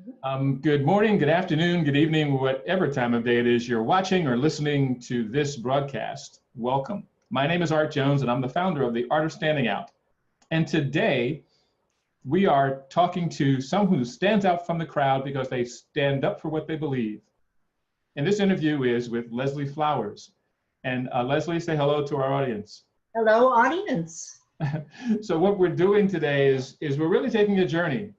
Good morning, good afternoon, good evening, whatever time of day it is you're watching or listening to this broadcast. Welcome. My name is Art Jones, and I'm the founder of the Art of Standing Out. And today, we are talking to someone who stands out from the crowd because they stand up for what they believe. And this interview is with Leslie Flowers. And Leslie, say hello to our audience. Hello, audience. So what we're doing today is we're really taking a journey.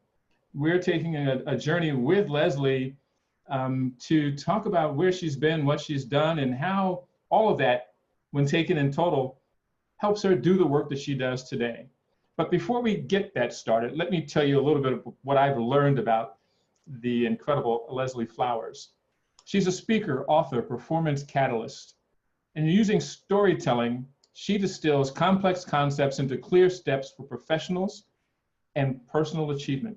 We're taking a journey with Leslie to talk about where she's been, what she's done, and how all of that, when taken in total, helps her do the work that she does today. But before we get that started, let me tell you a little bit of what I've learned about the incredible Leslie Flowers. She's a speaker, author, performance catalyst. And using storytelling, she distills complex concepts into clear steps for professionals and personal achievement.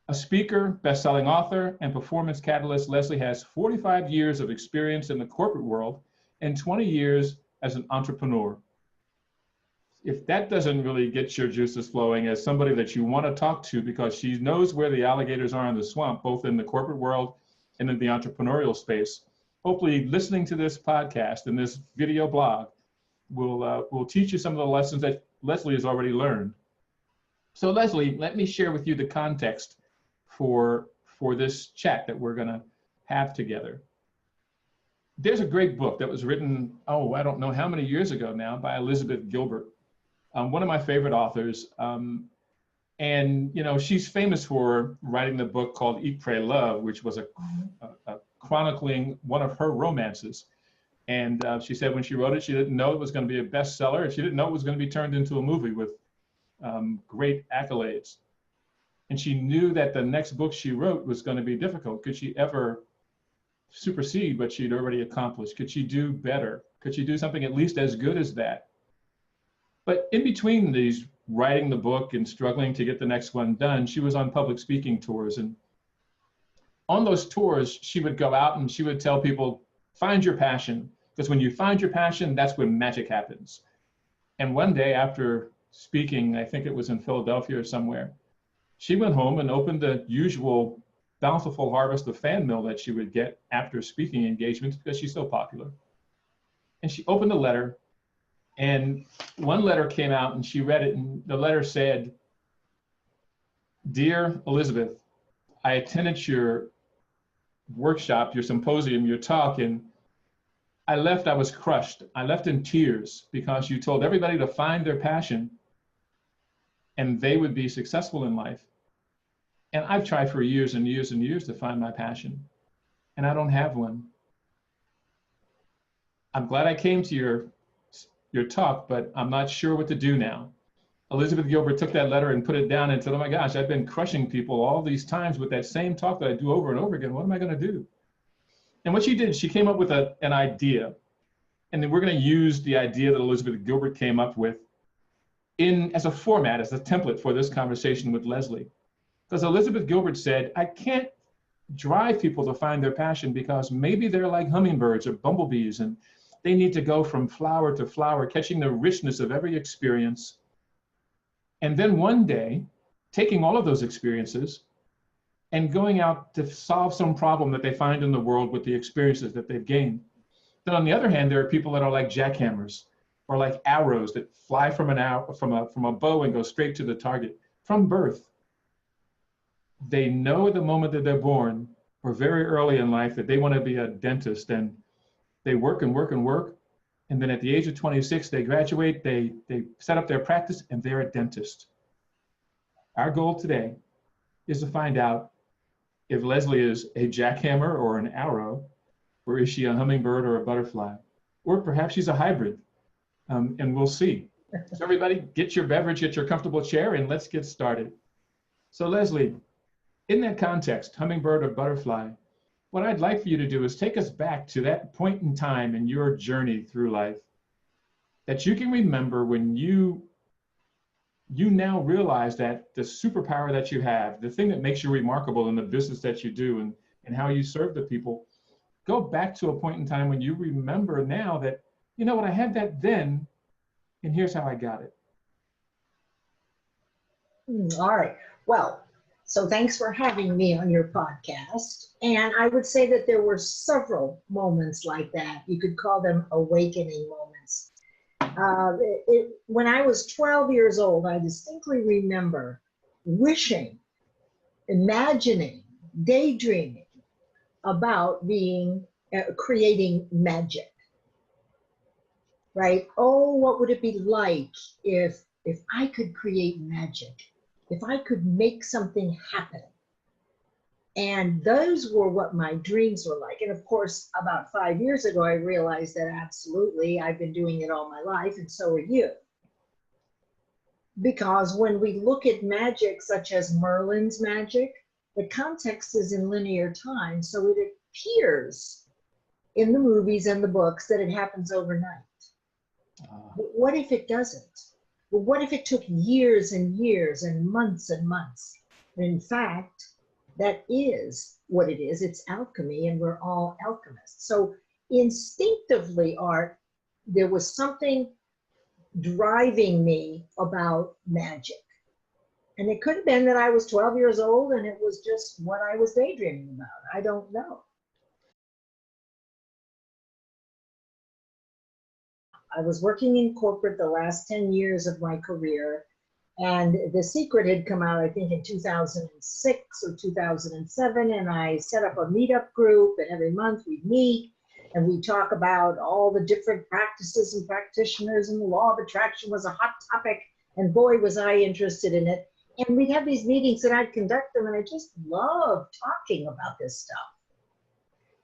A speaker, best-selling author, and performance catalyst, Leslie has 45 years of experience in the corporate world and 20 years as an entrepreneur. If that doesn't really get your juices flowing as somebody that you want to talk to, because she knows where the alligators are in the swamp, both in the corporate world and in the entrepreneurial space, hopefully listening to this podcast and this video blog will teach you some of the lessons that Leslie has already learned. So Leslie, let me share with you the context for this chat that we're going to have together. There's a great book that was written, I don't know how many years ago now, by Elizabeth Gilbert, one of my favorite authors. And you know, she's famous for writing the book called Eat, Pray, Love, which was a chronicling one of her romances. And she said when she wrote it, she didn't know it was going to be a bestseller, and she didn't know it was going to be turned into a movie with great accolades. And she knew that the next book she wrote was going to be difficult. Could she ever supersede what she'd already accomplished? Could she do better? Could she do something at least as good as that? But in between these writing the book and struggling to get the next one done, she was on public speaking tours. And on those tours, she would go out and she would tell people, find your passion. Because when you find your passion, that's when magic happens. And one day after speaking, I think it was in Philadelphia or somewhere, she went home and opened the usual bountiful harvest of fan mail that she would get after speaking engagements because she's so popular. And she opened the letter, and one letter came out and she read it, and the letter said, "Dear Elizabeth, I attended your workshop, your symposium, your talk, and I was crushed. I left in tears because you told everybody to find their passion and they would be successful in life. And I've tried for years and years and years to find my passion, and I don't have one. I'm glad I came to your talk, but I'm not sure what to do now." Elizabeth Gilbert took that letter and put it down and said, "Oh my gosh, I've been crushing people all these times with that same talk that I do over and over again. What am I going to do?" And what she did, she came up with an idea. And then we're going to use the idea that Elizabeth Gilbert came up with as a format, as a template for this conversation with Leslie. Because Elizabeth Gilbert said, I can't drive people to find their passion because maybe they're like hummingbirds or bumblebees and they need to go from flower to flower, catching the richness of every experience. And then one day, taking all of those experiences and going out to solve some problem that they find in the world with the experiences that they've gained. Then on the other hand, there are people that are like jackhammers or like arrows that fly from a bow and go straight to the target. From birth, they know at the moment that they're born or very early in life that they want to be a dentist, and they work and work and work. And then at the age of 26, they graduate, they set up their practice, and they're a dentist. Our goal today is to find out if Leslie is a jackhammer or an arrow, or is she a hummingbird or a butterfly? Or perhaps she's a hybrid, and we'll see. So everybody, get your beverage, get your comfortable chair, and let's get started. So Leslie, in that context, hummingbird or butterfly, what I'd like for you to do is take us back to that point in time in your journey through life that you can remember when you now realize that the superpower that you have, the thing that makes you remarkable in the business that you do and how you serve the people, go back to a point in time when you remember now that, you know what, I had that then, and here's how I got it. All right. Well, So thanks for having me on your podcast. And I would say that there were several moments like that. You could call them awakening moments. When I was 12 years old, I distinctly remember wishing, imagining, daydreaming about creating magic, right? Oh, what would it be like if I could create magic, if I could make something happen? And those were what my dreams were like. And of course, about 5 years ago, I realized that absolutely, I've been doing it all my life, and so are you. Because when we look at magic, such as Merlin's magic, the context is in linear time. So it appears in the movies and the books that it happens overnight. But what if it doesn't? Well, what if it took years and years and months and months? And in fact, that is what it is. It's alchemy, and we're all alchemists. So instinctively, Art, there was something driving me about magic. And it could have been that I was 12 years old and it was just what I was daydreaming about. I don't know. I was working in corporate the last 10 years of my career, and The Secret had come out, I think, in 2006 or 2007, and I set up a meetup group, and every month we'd meet, and we'd talk about all the different practices and practitioners, and the law of attraction was a hot topic, and boy, was I interested in it. And we'd have these meetings, and I'd conduct them, and I just loved talking about this stuff.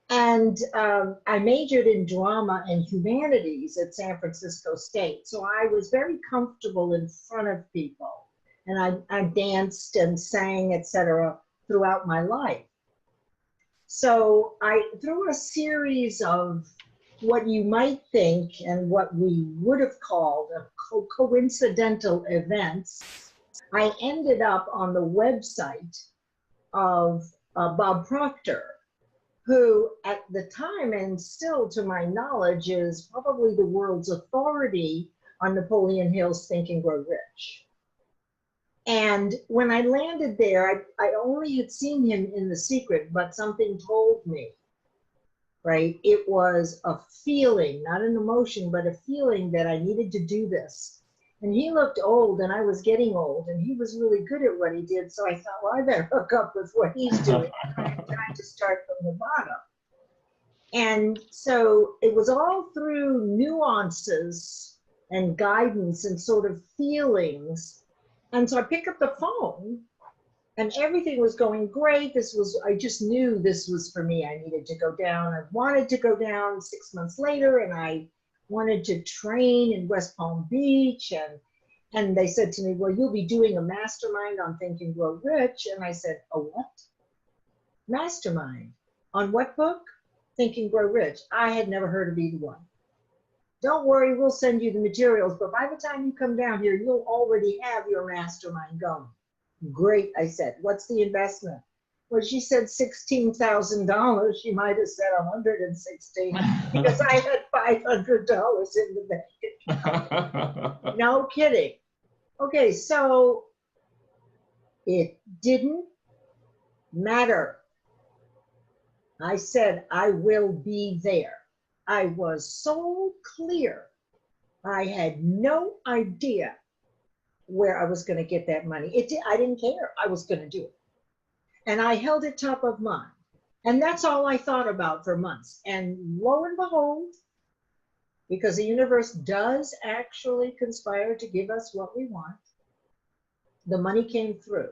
And I majored in drama and humanities at San Francisco State. So I was very comfortable in front of people. And I danced and sang, etc., throughout my life. So through a series of what you might think and what we would have called coincidental events, I ended up on the website of Bob Proctor, who at the time, and still to my knowledge, is probably the world's authority on Napoleon Hill's Think and Grow Rich. And when I landed there, I only had seen him in The Secret, but something told me, right? It was a feeling, not an emotion, but a feeling that I needed to do this. And he looked old, and I was getting old, and he was really good at what he did. So I thought, well, I better hook up with what he's doing. I'm trying to start from the bottom. And so it was all through nuances and guidance and sort of feelings. And so I picked up the phone, and everything was going great. I just knew this was for me. I needed to go down. I wanted to go down 6 months later, and I wanted to train in West Palm Beach, and they said to me, well, you'll be doing a mastermind on Think and Grow Rich. And I said, a what? Mastermind. On what book? Think and Grow Rich. I had never heard of either one. Don't worry, we'll send you the materials, but by the time you come down here, you'll already have your mastermind going. Great, I said. What's the investment? Well, she said $16,000. She might have said 116 because I had $500 in the bank account. No kidding. Okay, so it didn't matter. I said, I will be there. I was so clear. I had no idea where I was going to get that money. I didn't care. I was going to do it. And I held it top of mind. And that's all I thought about for months. And lo and behold, because the universe does actually conspire to give us what we want, the money came through.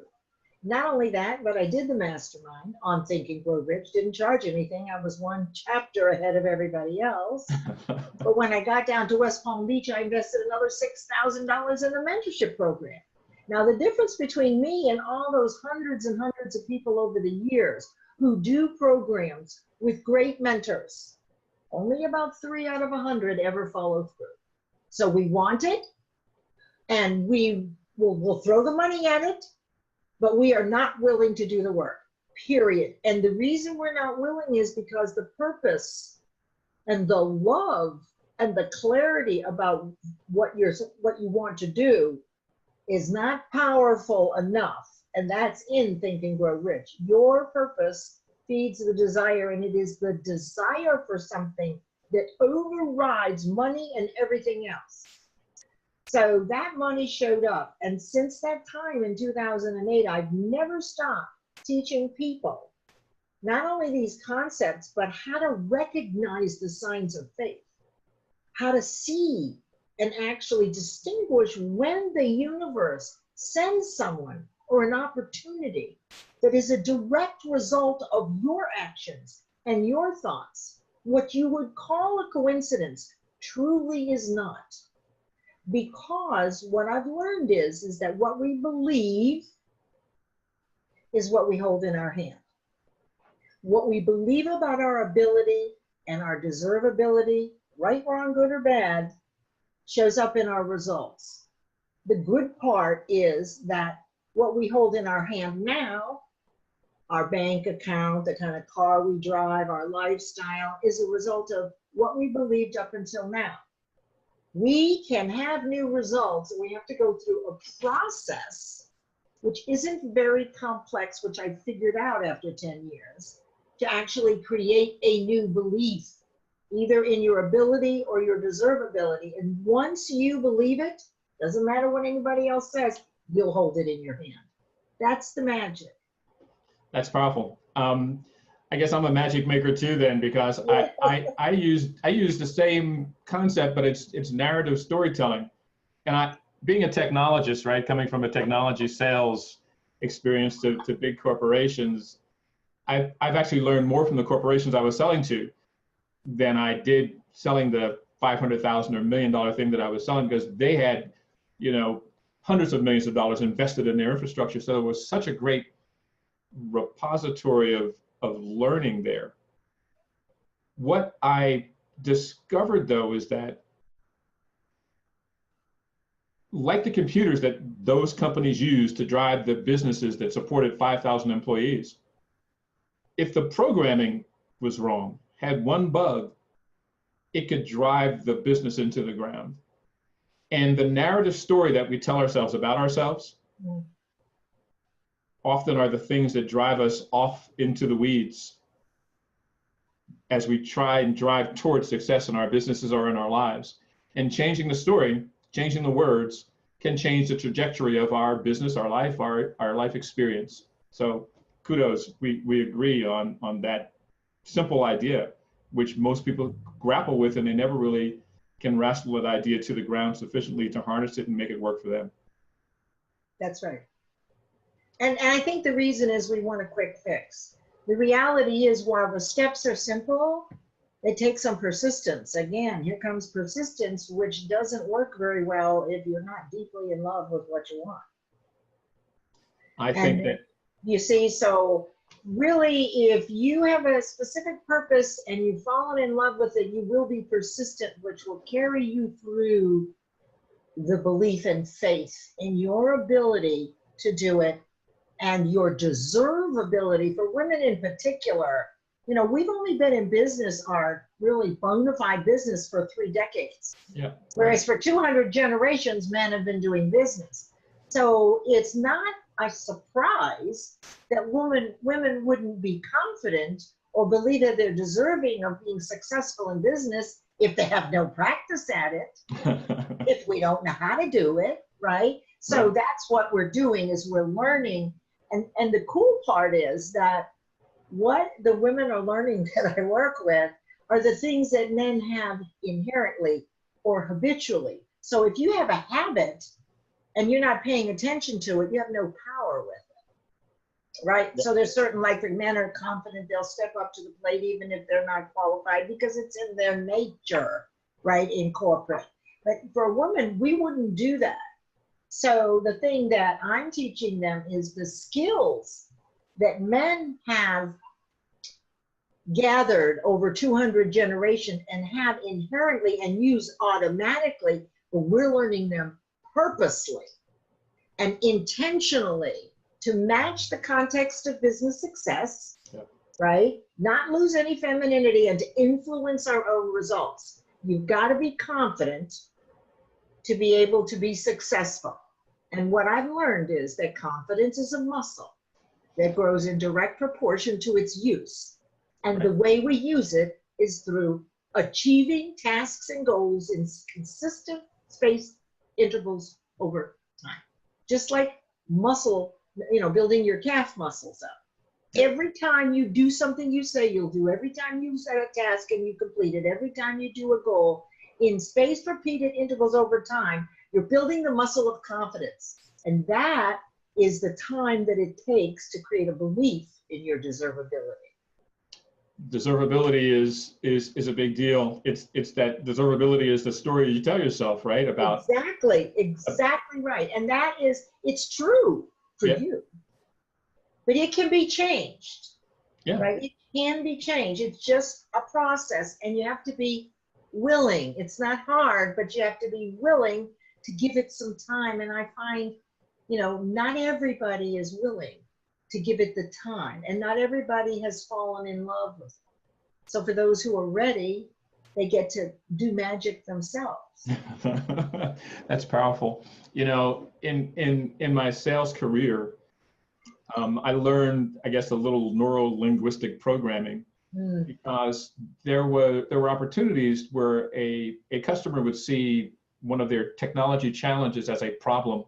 Not only that, but I did the mastermind on Think and Grow Rich, didn't charge anything. I was one chapter ahead of everybody else. But when I got down to West Palm Beach, I invested another $6,000 in the mentorship program. Now, the difference between me and all those hundreds and hundreds of people over the years who do programs with great mentors, only about 3 out of 100 ever follow through. So we want it, and we'll throw the money at it, but we are not willing to do the work, period. And the reason we're not willing is because the purpose and the love and the clarity about what you want to do is not powerful enough And that's in Think and Grow Rich. Your purpose feeds the desire, and it is the desire for something that overrides money and everything else. So that money showed up. And since that time in 2008, I've never stopped teaching people not only these concepts, but how to recognize the signs of faith, how to see and actually distinguish when the universe sends someone or an opportunity that is a direct result of your actions and your thoughts. What you would call a coincidence truly is not. Because what I've learned is that what we believe is what we hold in our hand. What we believe about our ability and our deservability, right, wrong, good, or bad, shows up in our results. The good part is that what we hold in our hand now, our bank account, the kind of car we drive, our lifestyle, is a result of what we believed up until now. We can have new results, and we have to go through a process which isn't very complex, which I figured out after 10 years, to actually create a new belief, either in your ability or your deservability. And once you believe it, doesn't matter what anybody else says, you'll hold it in your hand. That's the magic. That's powerful. I guess I'm a magic maker too then, because I use the same concept, but it's narrative storytelling. And being a technologist, right, coming from a technology sales experience to big corporations, I've actually learned more from the corporations I was selling to than I did selling the $500,000 or $1 million thing that I was selling, because they had, hundreds of millions of dollars invested in their infrastructure. So it was such a great repository of learning there. What I discovered though is that, like the computers that those companies use to drive the businesses that supported 5,000 employees, if the programming was wrong, had one bug, it could drive the business into the ground. And the narrative story that we tell ourselves about ourselves often are the things that drive us off into the weeds as we try and drive towards success in our businesses or in our lives. And changing the story, changing the words, can change the trajectory of our business, our life, our life experience. So kudos, we agree on that simple idea, which most people grapple with, and they never really can wrestle that idea to the ground sufficiently to harness it and make it work for them. That's right. And I think the reason is we want a quick fix. The reality is, while the steps are simple, they take some persistence. Again, here comes persistence, which doesn't work very well if you're not deeply in love with what you want. I think that, you see, so really, if you have a specific purpose and you've fallen in love with it, you will be persistent, which will carry you through the belief and faith in your ability to do it, and your deservability. For women in particular, we've only been in business, our really bona fide business, for 3 decades. Yeah. Whereas for 200 generations, men have been doing business. So it's not a surprise that women wouldn't be confident or believe that they're deserving of being successful in business if they have no practice at it, if we don't know how to do it, right? So Right. That's what we're doing, is we're learning. And the cool part is that what the women are learning that I work with are the things that men have inherently or habitually. So if you have a habit and you're not paying attention to it, you have no power with it, right? So there's certain, like, the men are confident, they'll step up to the plate even if they're not qualified because it's in their nature, right, in corporate. But for a woman, we wouldn't do that. So the thing that I'm teaching them is the skills that men have gathered over 200 generations and have inherently and use automatically, but we're learning them purposely and intentionally to match the context of business success, right? Not lose any femininity and to influence our own results. You've got to be confident to be able to be successful. And what I've learned is that confidence is a muscle that grows in direct proportion to its use. And the way we use it is through achieving tasks and goals in consistent spaced intervals over time. Just like muscle, building your calf muscles up. Every time you do something you say you'll do, every time you set a task and you complete it, every time you do a goal, in spaced repeated intervals over time, you're building the muscle of confidence. And that is the time that it takes to create a belief in your deservability. Deservability is a big deal. It's that deservability is the story you tell yourself, right? About exactly right. And that is, it's true for you, but it can be changed, right? It can be changed. It's just a process, and you have to be willing. It's not hard, but you have to be willing to give it some time. And I find, not everybody is willing to give it the time, and not everybody has fallen in love with it. So for those who are ready, they get to do magic themselves. That's powerful. In my sales career, I learned, I guess, a little neuro-linguistic programming, because there were opportunities where a customer would see one of their technology challenges as a problem,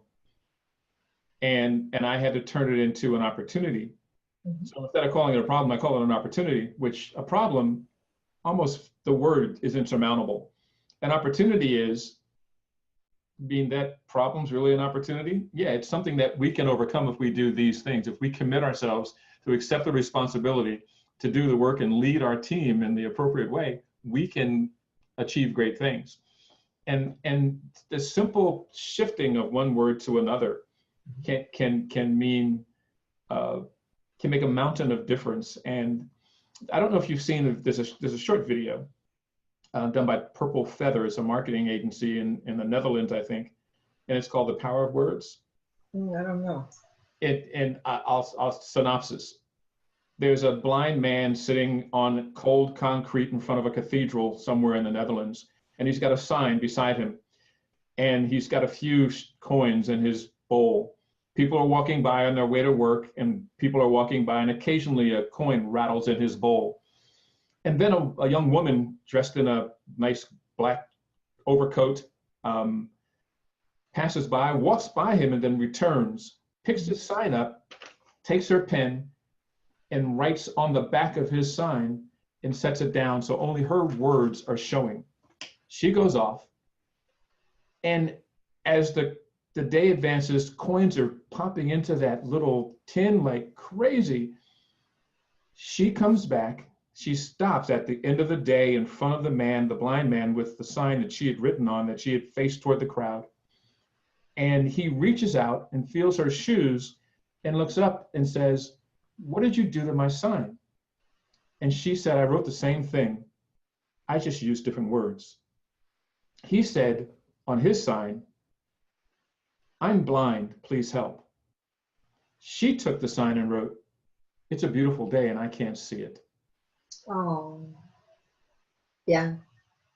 and I had to turn it into an opportunity. So instead of calling it a problem, I call it an opportunity, which a problem, almost the word is insurmountable. An opportunity is, being that problem's really an opportunity? Yeah, it's something that we can overcome if we do these things. If we commit ourselves to accept the responsibility to do the work and lead our team in the appropriate way, we can achieve great things. And the simple shifting of one word to another can mean, can make a mountain of difference. And I don't know if you've seen, there's a short video done by Purple Feather. It's a marketing agency in the Netherlands, I think, and it's called The Power of Words. I don't know. And I'll synopsis. There's a blind man sitting on cold concrete in front of a cathedral somewhere in the Netherlands, and he's got a sign beside him, and he's got a few coins in his bowl. People are walking by on their way to work, and people are walking by, and occasionally a coin rattles in his bowl. And then a young woman dressed in a nice black overcoat passes by, walks by him, and then returns, picks his sign up, takes her pen, and writes on the back of his sign and sets it down so only her words are showing. She goes off, and as the day advances, coins are popping into that little tin like crazy. She comes back. She stops at the end of the day in front of the man, the blind man, with the sign that she had written on, that she had faced toward the crowd. And he reaches out and feels her shoes and looks up and says, "What did you do to my sign?" And she said, "I wrote the same thing. I just used different words." He said on his sign, "I'm blind, please help." She took the sign and wrote, "It's a beautiful day and I can't see it." Oh, yeah.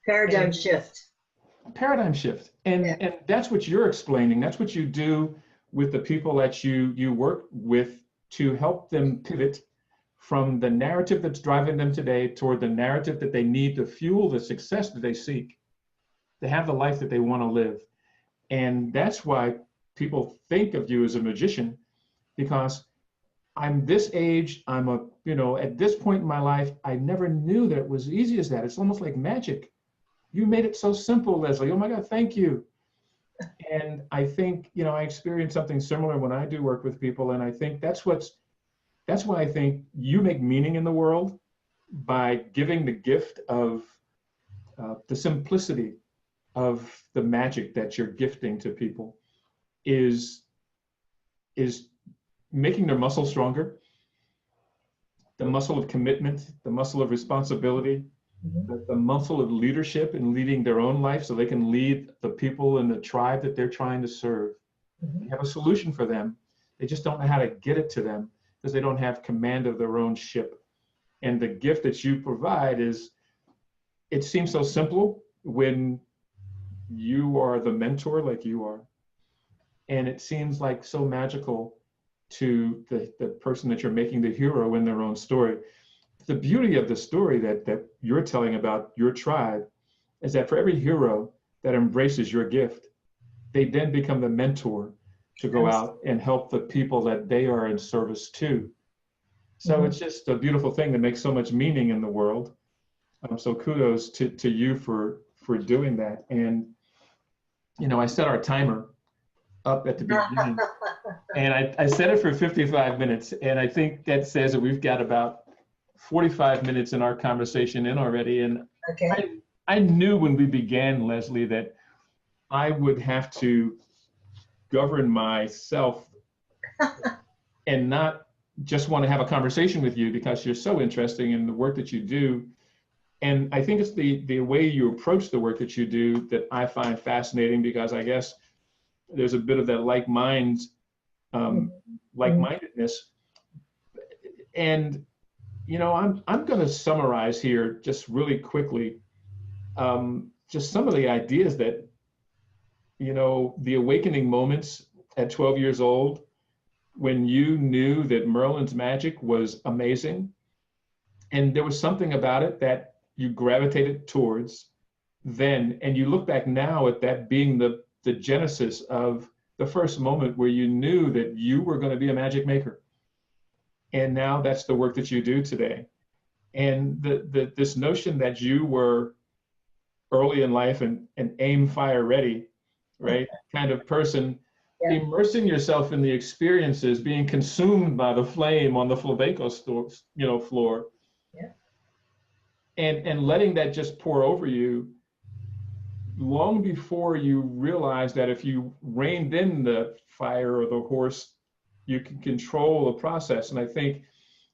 Paradigm shift. Paradigm shift. And that's what you're explaining. That's what you do with the people that you work with, to help them pivot from the narrative that's driving them today toward the narrative that they need to fuel the success that they seek, to have the life that they want to live. And that's why people think of you as a magician, because I'm this age, at this point in my life, I never knew that it was easy as that. It's almost like magic. You made it so simple, Leslie. Oh my God, thank you. And I think, I experience something similar when I do work with people. And I think that's why I think you make meaning in the world, by giving the gift of the simplicity of the magic that you're gifting to people, is making their muscle stronger, the muscle of commitment, the muscle of responsibility, the muscle of leadership and leading their own life so they can lead the people in the tribe that they're trying to serve. You have a solution for them. They just don't know how to get it to them because they don't have command of their own ship. And the gift that you provide it seems so simple when you are the mentor like you are. and it seems like so magical to the person that you're making the hero in their own story. The beauty of the story that you're telling about your tribe is that for every hero that embraces your gift, they then become the mentor to go out and help the people that they are in service to. So it's just a beautiful thing that makes so much meaning in the world. So kudos to you for doing that. And, you know, I set our timer up at the beginning and I set it for 55 minutes. And I think that says that we've got about 45 minutes in our conversation in already. And Okay. I knew when we began, Leslie, that I would have to govern myself and not just want to have a conversation with you because you're so interesting in the work that you do. And I think it's the way you approach the work that you do that I find fascinating, because I guess there's a bit of that like-mindedness. And, you know, I'm going to summarize here just really quickly, just some of the ideas that, you know, the awakening moments at 12 years old, when you knew that Merlin's magic was amazing, and there was something about it that you gravitated towards then, and you look back now at that being the genesis of the first moment where you knew that you were going to be a magic maker. And now that's the work that you do today. And this notion that you were early in life and aim, fire, ready, right, kind of person, immersing yourself in the experiences, being consumed by the flame on the Flamenco floor, and letting that just pour over you long before you realize that if you reined in the fire or the horse, you can control the process. And I think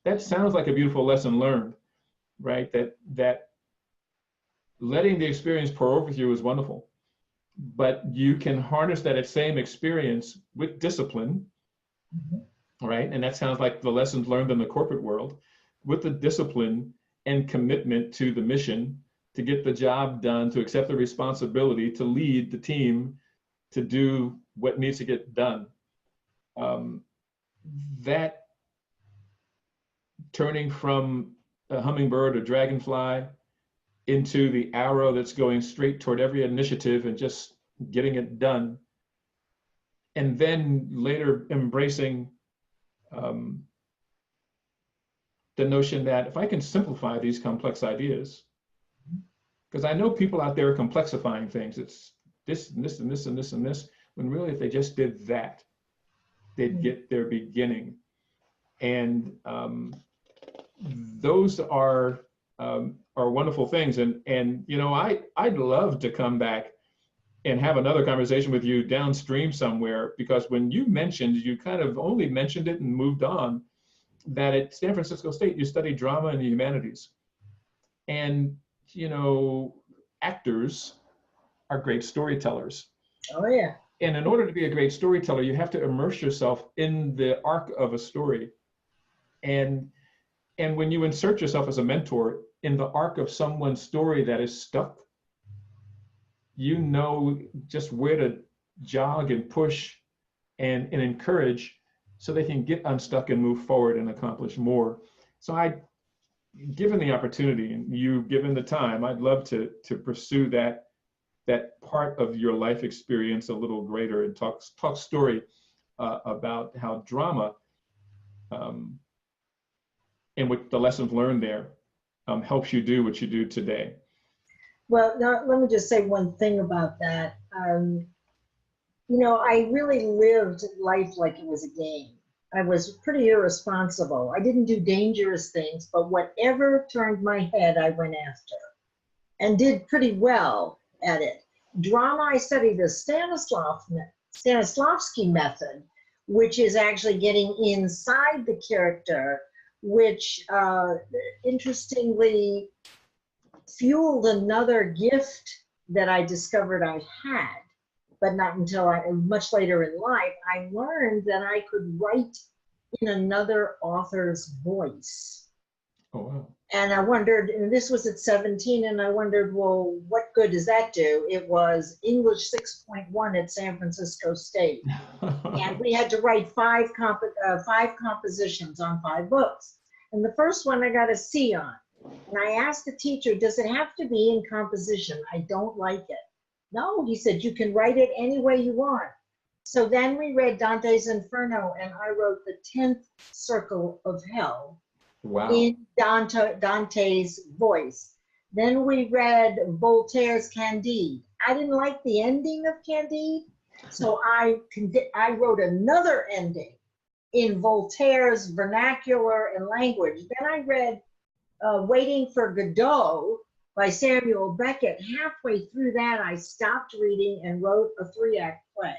that sounds like a beautiful lesson learned, right? That letting the experience pour over you is wonderful, but you can harness that same experience with discipline, right? And that sounds like the lessons learned in the corporate world, with the discipline and commitment to the mission, to get the job done, to accept the responsibility, to lead the team, to do what needs to get done. That turning from a hummingbird or dragonfly into the arrow that's going straight toward every initiative and just getting it done. And then later embracing the notion that if I can simplify these complex ideas, because I know people out there are complexifying things. It's this and this and this and this and this, when really if they just did that, they'd get their beginning. And those are wonderful things. And you know, I'd love to come back and have another conversation with you downstream somewhere, because when you mentioned, you kind of only mentioned it and moved on, that at San Francisco State, you studied drama and the humanities. And, you know, actors are great storytellers. Oh, yeah. And in order to be a great storyteller, you have to immerse yourself in the arc of a story. And when you insert yourself as a mentor in the arc of someone's story that is stuck, you know just where to jog and push and encourage so they can get unstuck and move forward and accomplish more. So given the opportunity and you given the time, I'd love to pursue that part of your life experience a little greater and talk story about how drama and what the lessons learned there helps you do what you do today. Well, now, let me just say one thing about that. You know, I really lived life like it was a game. I was pretty irresponsible. I didn't do dangerous things, but whatever turned my head, I went after and did pretty well at it. Drama, I studied the Stanislavski method, which is actually getting inside the character, which interestingly fueled another gift that I discovered I had, but not until much later in life. I learned that I could write in another author's voice. Oh, wow. And I wondered, and this was at 17, and I wondered, well, what good does that do? It was English 6.1 at San Francisco State. And we had to write five compositions on 5 books. And the first one I got a C on. And I asked the teacher, does it have to be in composition? I don't like it. No, he said, you can write it any way you want. So then we read Dante's Inferno, and I wrote the 10th circle of hell. Wow. In Dante's voice. Then we read Voltaire's Candide. I didn't like the ending of Candide, so I wrote another ending in Voltaire's vernacular and language. Then I read Waiting for Godot by Samuel Beckett. Halfway through that, I stopped reading and wrote a 3-act play.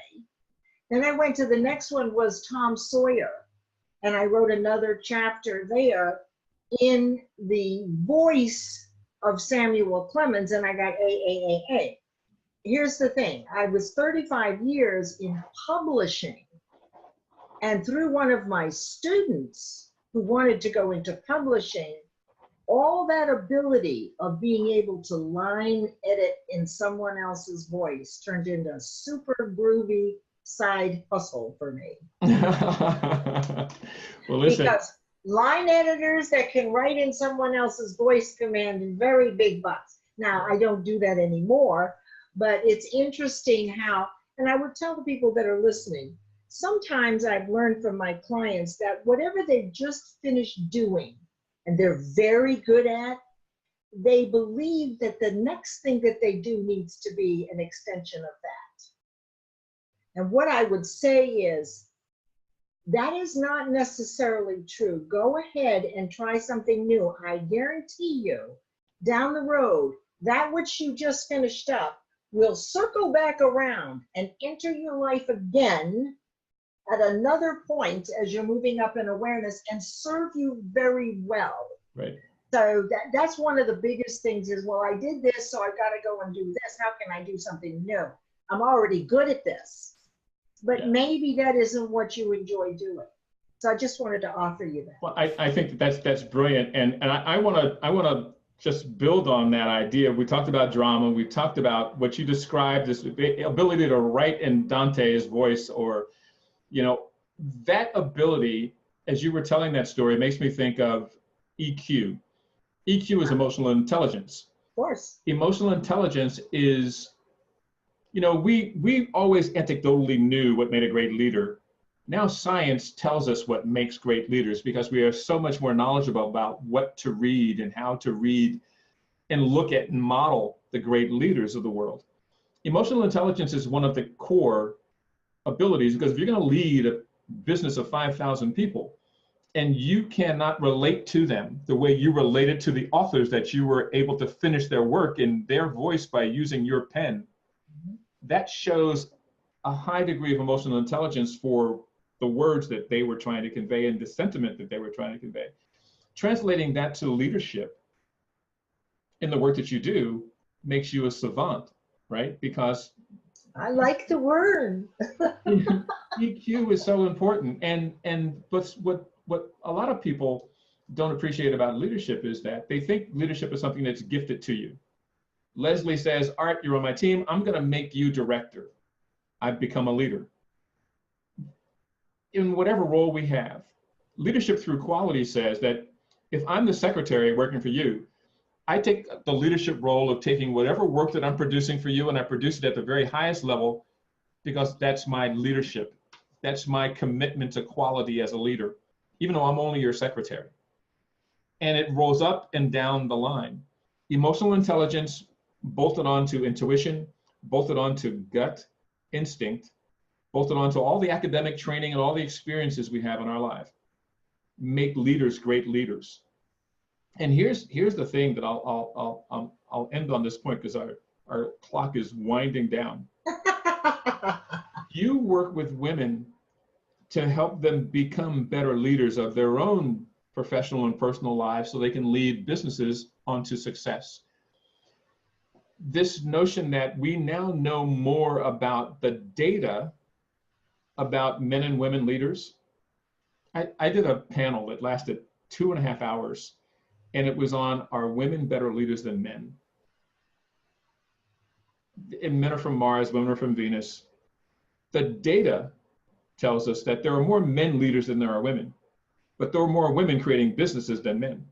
Then I went to the next one was Tom Sawyer. And I wrote another chapter there in the voice of Samuel Clemens, and I got A. Here's the thing. I was 35 years in publishing, and through one of my students who wanted to go into publishing, all that ability of being able to line edit in someone else's voice turned into a super groovy side hustle for me. Well, listen. Because line editors that can write in someone else's voice command very big bucks. Now, I don't do that anymore, but it's interesting how, and I would tell the people that are listening, sometimes I've learned from my clients that whatever they've just finished doing and they're very good at, they believe that the next thing that they do needs to be an extension of that. And what I would say is, that is not necessarily true. Go ahead and try something new. I guarantee you, down the road, that which you just finished up will circle back around and enter your life again at another point as you're moving up in awareness and serve you very well. Right. So that's one of the biggest things is, well, I did this, so I've got to go and do this. How can I do something new? I'm already good at this. But maybe that isn't what you enjoy doing. So I just wanted to offer you that. Well, I think that's brilliant, and I want to just build on that idea. We talked about drama. We talked about what you described as the ability to write in Dante's voice, or, you know, that ability. As you were telling that story, makes me think of EQ. EQ is emotional intelligence. Of course. Emotional intelligence is, you know, we always anecdotally knew what made a great leader. Now science tells us what makes great leaders, because we are so much more knowledgeable about what to read and how to read and look at and model the great leaders of the world. Emotional intelligence is one of the core abilities, because if you're going to lead a business of 5,000 people and you cannot relate to them the way you related to the authors that you were able to finish their work in their voice by using your pen, that shows a high degree of emotional intelligence for the words that they were trying to convey and the sentiment that they were trying to convey. Translating that to leadership in the work that you do makes you a savant, right? Because I like the word. EQ is so important. And what a lot of people don't appreciate about leadership is that they think leadership is something that's gifted to you. Leslie says, Art, you're on my team. I'm going to make you director. I've become a leader. In whatever role we have, leadership through quality says that if I'm the secretary working for you, I take the leadership role of taking whatever work that I'm producing for you and I produce it at the very highest level, because that's my leadership. That's my commitment to quality as a leader, even though I'm only your secretary. And it rolls up and down the line. Emotional intelligence bolted onto intuition, bolted onto gut instinct, bolted onto all the academic training and all the experiences we have in our life, make leaders great leaders. And here's the thing that I'll end on this point, because our clock is winding down. You work with women to help them become better leaders of their own professional and personal lives so they can lead businesses onto success. This notion that we now know more about the data about men and women leaders. I did a panel that lasted 2.5 hours, and it was on, are women better leaders than men? And men are from Mars, women are from Venus. The data tells us that there are more men leaders than there are women, but there are more women creating businesses than men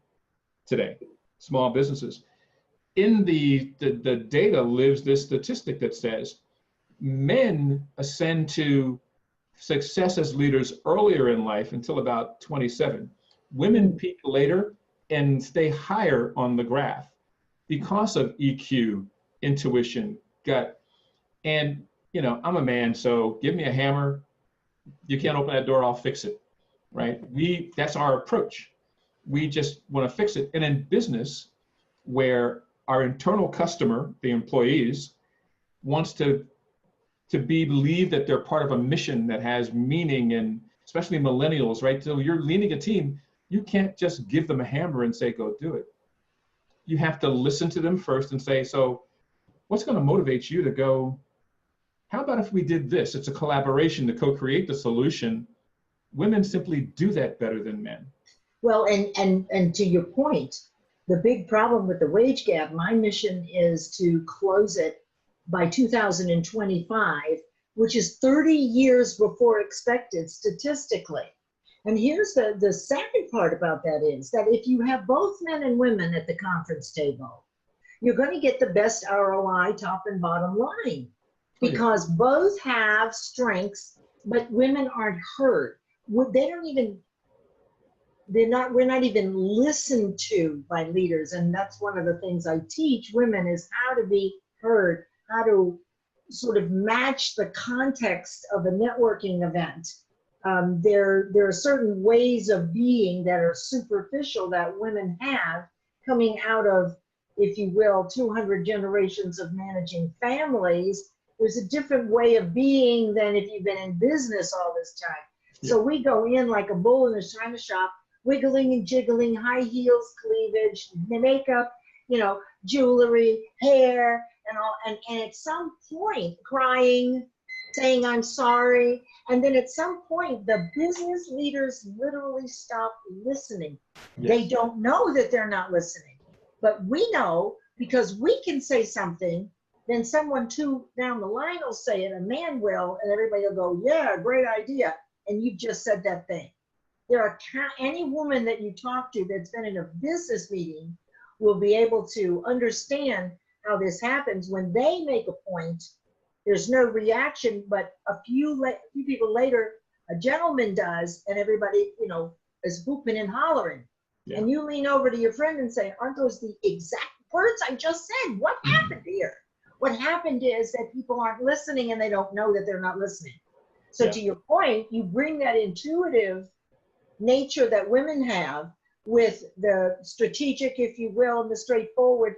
today, small businesses. In the data lives this statistic that says men ascend to success as leaders earlier in life until about 27. Women peak later and stay higher on the graph because of EQ, intuition, gut. And, you know, I'm a man, so give me a hammer. You can't open that door, I'll fix it, right? That's our approach. We just want to fix it. And in business, where our internal customer, the employees, wants to believe that they're part of a mission that has meaning, and especially millennials, right? So you're leading a team, you can't just give them a hammer and say, go do it. You have to listen to them first and say, so what's going to motivate you to go, how about if we did this? It's a collaboration to co-create the solution. Women simply do that better than men. Well, and to your point, the big problem with the wage gap, my mission is to close it by 2025, which is 30 years before expected statistically. And here's the sad part about that is that if you have both men and women at the conference table, you're going to get the best ROI, top and bottom line, because both have strengths, but women aren't heard. They don't even, we're not even listened to by leaders. And that's one of the things I teach women is how to be heard, how to sort of match the context of a networking event. There are certain ways of being that are superficial that women have coming out of, if you will, 200 generations of managing families. There's a different way of being than if you've been in business all this time. Yeah. So we go in like a bull in a china shop, wiggling and jiggling, high heels, cleavage, makeup, you know, jewelry, hair, and all, and at some point crying, saying I'm sorry, and then at some point the business leaders literally stop listening. Yes. They don't know that they're not listening, but we know because we can say something, then someone too down the line will say it, a man will, and everybody will go, yeah, great idea, and you've just said that thing. There are any woman that you talk to that's been in a business meeting will be able to understand how this happens. When they make a point, there's no reaction, but a few people later, a gentleman does, and everybody, you know, is whooping and hollering. Yeah. And you lean over to your friend and say, aren't those the exact words I just said? What happened here? What happened is that people aren't listening and they don't know that they're not listening. So to your point, you bring that intuitive nature that women have with the strategic, if you will, and the straightforward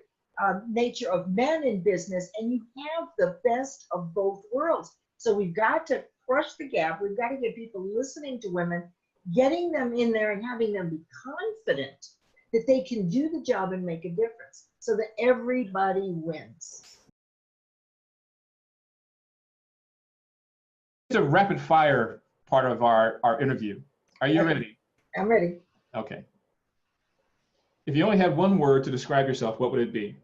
nature of men in business, and you have the best of both worlds. So we've got to crush the gap. We've got to get people listening to women, getting them in there and having them be confident that they can do the job and make a difference so that everybody wins. It's a rapid fire part of our interview. Are you ready? I'm ready. Okay. If you only had one word to describe yourself, what would it be?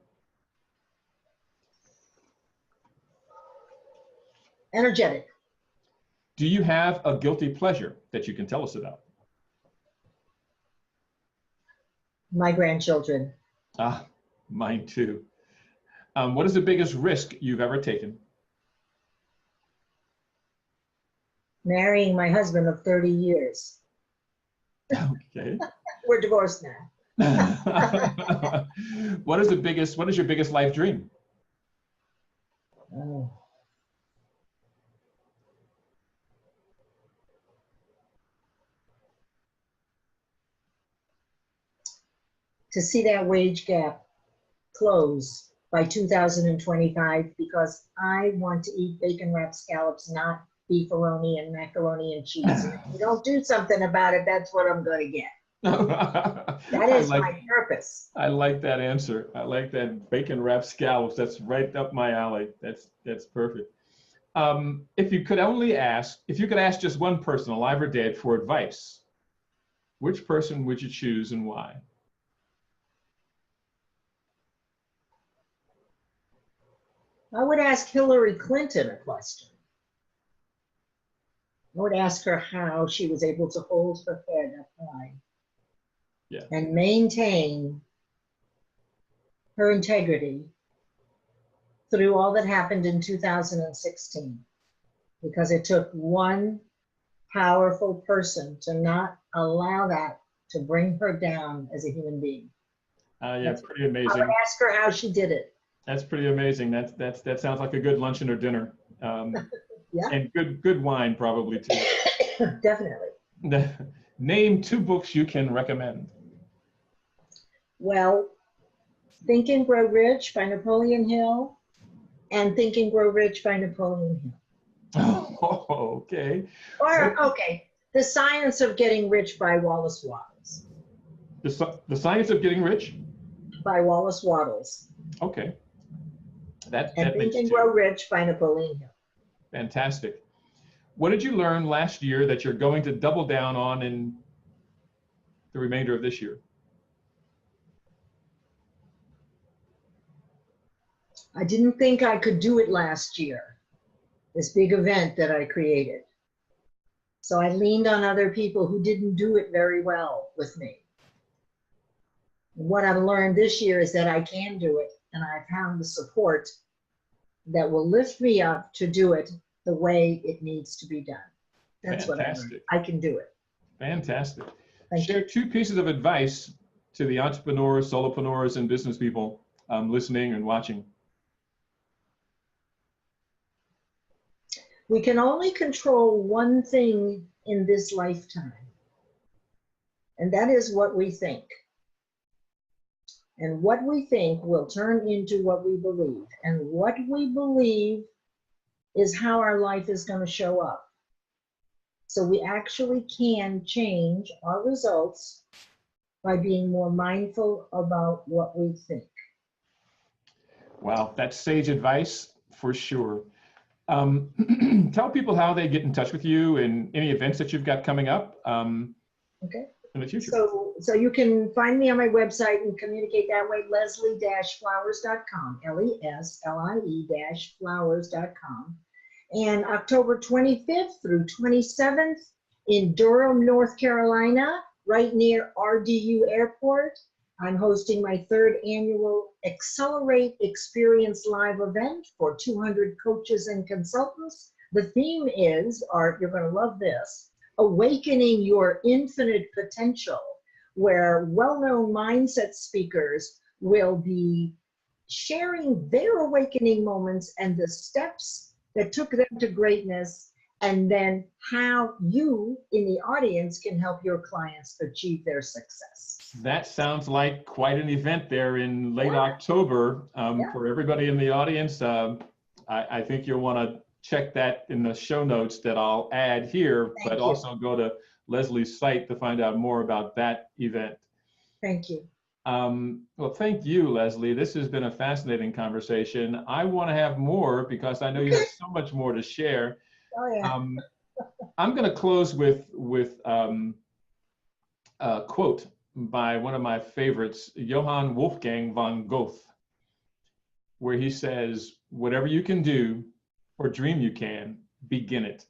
Energetic. Do you have a guilty pleasure that you can tell us about? My grandchildren. Ah, mine too. What is the biggest risk you've ever taken? Marrying my husband of 30 years. Okay. We're divorced now. What is your biggest life dream? Oh. To see that wage gap close by 2025, because I want to eat bacon wrapped scallops, not beefaroni and macaroni and cheese. And if you don't do something about it, that's what I'm going to get. That is my purpose. I like that answer. I like that bacon wrapped scallops. That's right up my alley. That's perfect. If you could ask just one person, alive or dead, for advice, which person would you choose and why? I would ask Hillary Clinton a question. I would ask her how she was able to hold her head up high, Yeah. and maintain her integrity through all that happened in 2016, because it took one powerful person to not allow that to bring her down as a human being. Yeah, pretty I amazing. would ask her how she did it. That's pretty amazing. That sounds like a good luncheon or dinner. Yeah. And good wine probably too. Definitely. Name 2 books you can recommend. Well, Think and Grow Rich by Napoleon Hill and Think and Grow Rich by Napoleon Hill. Oh, okay. Or, okay, The Science of Getting Rich by Wallace Wattles. The Science of Getting Rich? By Wallace Wattles. Okay. That And Think makes and 2. Grow Rich by Napoleon Hill. Fantastic. What did you learn last year that you're going to double down on in the remainder of this year? I didn't think I could do it last year, this big event that I created. So I leaned on other people who didn't do it very well with me. What I've learned this year is that I can do it, and I found the support that will lift me up to do it the way it needs to be done. That's what I learned. I can do it. Fantastic. Thank Share you. 2 pieces of advice to the entrepreneurs, solopreneurs, and business people listening and watching. We can only control one thing in this lifetime, and that is what we think. And what we think will turn into what we believe. And what we believe is how our life is going to show up. So we actually can change our results by being more mindful about what we think. Wow, that's sage advice for sure. Tell people how they get in touch with you and any events that you've got coming up Okay. in the future. So you can find me on my website and communicate that way, leslie-flowers.com, LESLIE-flowers.com. And October 25th through 27th in Durham, North Carolina, right near RDU Airport, I'm hosting my 3rd annual Accelerate Experience Live event for 200 coaches and consultants. The theme is, Art, you're going to love this, Awakening Your Infinite Potential, where well-known mindset speakers will be sharing their awakening moments and the steps that took them to greatness, and then how you in the audience can help your clients achieve their success. That sounds like quite an event there in late October. For everybody in the audience, I think you'll want to check that in the show notes that I'll add here, but also go to Leslie's site to find out more about that event. Thank you. Well, thank you, Leslie. This has been a fascinating conversation. I want to have more because I know you have so much more to share. Oh, yeah. I'm going to close with a quote by one of my favorites, Johann Wolfgang von Goethe, where he says, "Whatever you can do or dream you can, begin it.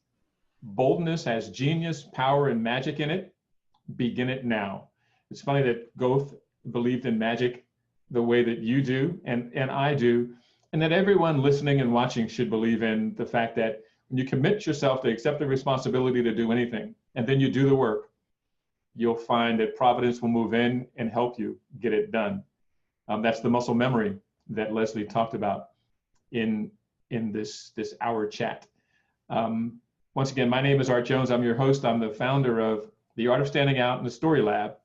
Boldness has genius, power, and magic in it. Begin it now." It's funny that Goethe believed in magic the way that you do and I do, and that everyone listening and watching should believe in the fact that when you commit yourself to accept the responsibility to do anything, and then you do the work, you'll find that Providence will move in and help you get it done. That's the muscle memory that Leslie talked about in this hour chat. Once again, my name is Art Jones. I'm your host. I'm the founder of The Art of Standing Out and the Story Lab.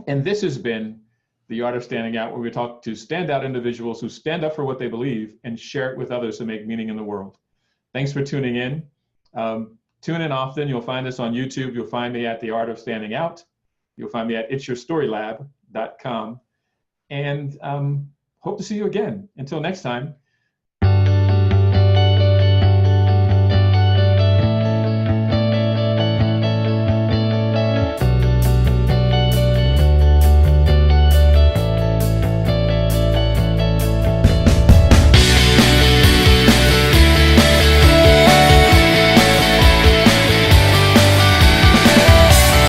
And this has been The Art of Standing Out, where we talk to standout individuals who stand up for what they believe and share it with others to make meaning in the world. Thanks for tuning in. Tune in often. You'll find us on YouTube. You'll find me at The Art of Standing Out. You'll find me at itsyourstorylab.com. And hope to see you again. Until next time,